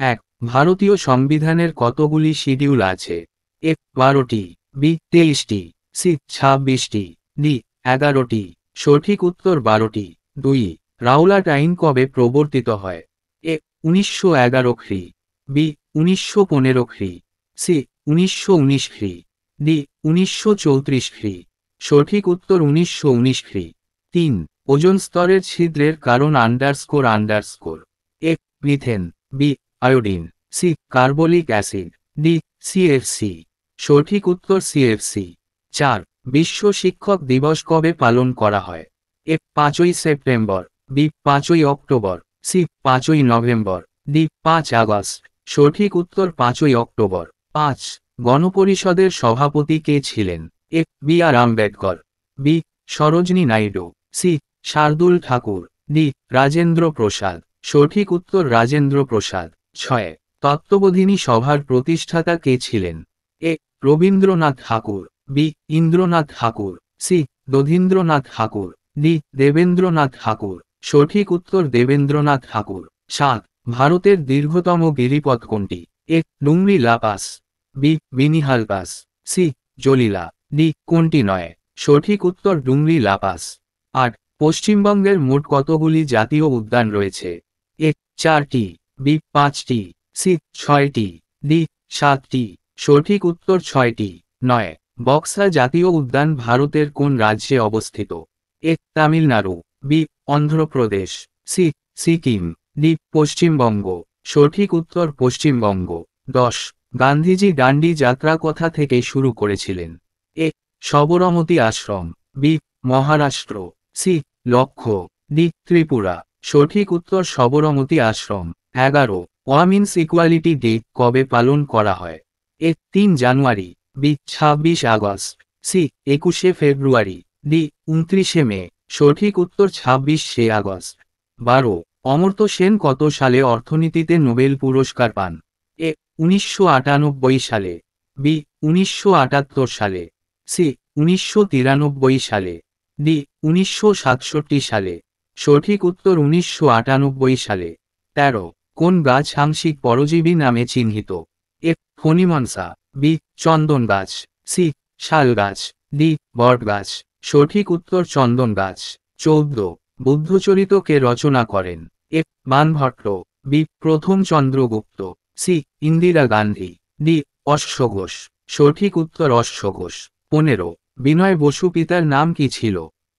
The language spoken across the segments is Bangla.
এক। ভারতীয় সংবিধানের কতগুলি শিডিউল আছে? এ 12টি, বি 23টি, সি 26টি, ডি 11টি। সঠিক উত্তর 12টি। 2। রাওলাট আইন কবে প্রবর্তিত হয়? এ 1911 খ্রি, বি 1915 খ্রি, সি 1919 খ্রি, ডি 1934 খ্রি। সঠিক উত্তর 1919 খ্রি। 3। ওজোন স্তরের ছিদ্রের কারণ underscore. A methane, B iodine, C carbolic acid, D CFC. সঠিক উত্তর সিএফসি। 4। বিশ্ব শিক্ষক দিবস কবে পালন করা হয়? এ 5ই সেপ্টেম্বর, বি 5ই অক্টোবর, সি 5ই নভেম্বর, ডি 5 আগস্ট। সঠিক উত্তর 5ই অক্টোবর। 5। গণপরিষদের সভাপতি কে ছিলেন? A B R Ambedkar, B Sarojini Naidu, C Shardul Thakur, D Rajendra Prasad. সঠিক উত্তর রাজেন্দ্র প্রসাদ। 6। তত্ত্ববোধিনী সভার প্রতিষ্ঠাতা কে ছিলেন? এ রবীন্দ্রনাথ ঠাকুর, বি ইন্দ্রনাথ ঠাকুর, সি দধীন্দ্রনাথ ঠাকুর, ডি দেবেন্দ্রনাথ ঠাকুর। সঠিক উত্তর দেবেন্দ্রনাথ ঠাকুর। 7। ভারতের দীর্ঘতম গিরিপথ কোনটি? A Dungri La pass, B Banihal pass, C Zojila, D কোনটি নয়। সঠিক উত্তর ডুংরি লা পাস। 8। পশ্চিমবঙ্গের মোট কতগুলি জাতীয় উদ্যান রয়েছে? এ 4টি, বি 5টি, সি 6টি, ডি 7টি। সঠিক উত্তর 6টি। 9। বক্সা জাতীয় উদ্যান ভারতের কোন রাজ্যে অবস্থিত? A Tamil Nadu, B Andhra Pradesh, C Sikkim, D Paschimbanga. সঠিক উত্তর পশ্চিমবঙ্গ। 10। গান্ধীজি ডান্ডি যাত্রা কোথা থেকে শুরু করেছিলেন? এ সবরমতী আশ্রম, বি মহারাষ্ট্র, সি লক্ষ্য, ডি ত্রিপুরা। সঠিক উত্তর সবরমতী আশ্রম। 11। ওয়ামেন্স ইকুয়ালিটি ডে কবে পালন করা হয়? এ 3 জানুয়ারি, বি 26 আগস্ট, সি 21 ফেব্রুয়ারি, ডি 29 মে। সঠিক উত্তর 26 আগস্ট। 12। অমর্ত্য সেন কত সালে অর্থনীতিতে নোবেল পুরস্কার পান? এ 1998 সালে, বি 1978 সালে, সি 1993 সালে, ডি 1967 সালে। সঠিক উত্তর 1998 সালে। 13। কোন গাছ আংশিক পরজীবী নামে চিহ্নিত? এ ফণিমনসা, বি চন্দন গাছ, সি শাল গাছ, ডি বট গাছ। সঠিক উত্তর চন্দন গাছ। 14। বুদ্ধচরিত কে রচনা করেন? এ বাণভট্ট, বি প্রথম চন্দ্রগুপ্ত, সি ইন্দিরা গান্ধী, ডি অশ্ব ঘোষ। সঠিক উত্তর অশ্ব ঘোষ। 15। বিনয় বসু পিতার নাম কি ছিল?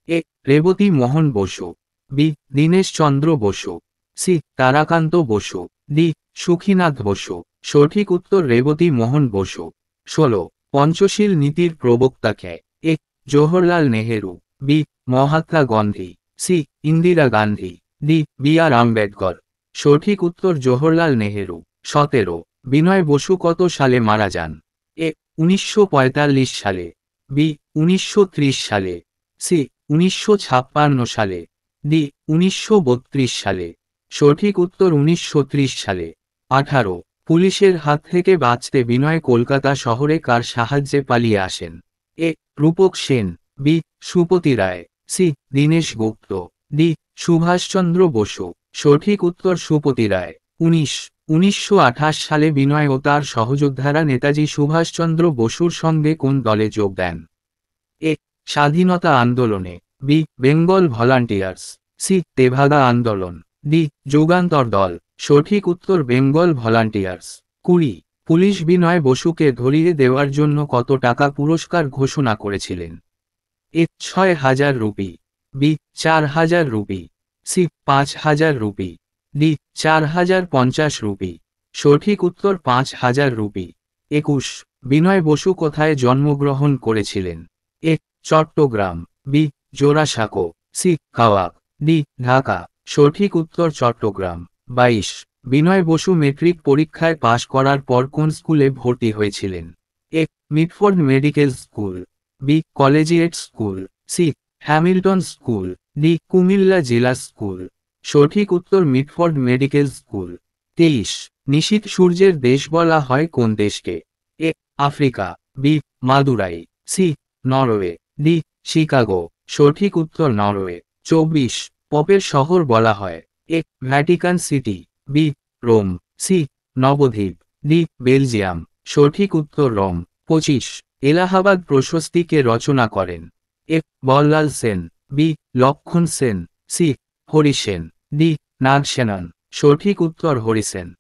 A Rebati Mohan Basu, B Dinesh Chandra Basu, C Tarakanta Basu, D Sukhinath Basu. সঠিক উত্তর রেবতী মোহন বসু। 16। পঞ্চশীল নীতির প্রবক্তা কে? A Jawaharlal Nehru, B Mahatma Gandhi, C Indira Gandhi, D B R Ambedkar. সঠিক উত্তর জওহরলাল নেহেরু। 17। বিনয় বসু কত সালে মারা যান? এ 1945 সালে, বি 1930 সালে, সি 1956 সালে, ডি 1932 সালে। সঠিক উত্তর 1930 সালে। 18। পুলিশের হাত থেকে বাঁচতে বিনয় কলকাতা শহরে কার সাহায্যে পালিয়ে আসেন? এ রূপক সেন, বি সুপতি রায়, সি দীনেশ গুপ্ত, ডি সুভাষচন্দ্র বসু। সঠিক উত্তর সুপতি রায়। 19। 1928 সালে বিনয় ও তার সহযোদ্ধারা নেতাজি সুভাষচন্দ্র বসুর সঙ্গে কোন দলে যোগ দেন? এ স্বাধীনতা আন্দোলনে, B Bengal Volunteers, C Tebhaga আন্দোলন, ডি যুগান্তর দল। সঠিক উত্তর বেঙ্গল ভলান্টিয়ার্স। 20। পুলিশ বিনয় বসুকে ধরিয়ে দেওয়ার জন্য কত টাকা পুরস্কার ঘোষণা করেছিলেন? A 6,000 rupee, B 4,000 rupee, C 5,000 rupee, D 4,050 rupee. সঠিক উত্তর 5,000 রুপি। 21। বিনয় বসু কোথায় জন্মগ্রহণ করেছিলেন? A Chattogram, B Jorasanko, C কাওয়াক, ডি ঢাকা। সঠিক উত্তর চট্টগ্রাম। 22। বিনয় বসু মেট্রিক পরীক্ষায় পাশ করার পর কোন স্কুলে ভর্তি হয়েছিলেন? A Mitford medical school, B collegiate school, C Hamilton school, D Comilla জেলা স্কুল। সঠিক উত্তর মিটফোর্ড মেডিকেল স্কুল। 23। নিশীথ সূর্যের দেশ বলা হয় কোন দেশকে? A Africa, B Madurai, C Norway, D Chicago. সঠিক উত্তর নরওয়ে। 24। পপের শহর বলা হয়? A Vatican city, B Rome, C Nabadwip, D Belgium, সঠিক উত্তর রোম। 25 এলাহাবাদ প্রশস্তি কে রচনা করেন? এফ বল্লাল সেন, বি লক্ষণ সেন, সি হরিসেন, ডি নাগসেনন। সঠিক উত্তর হরিসেন।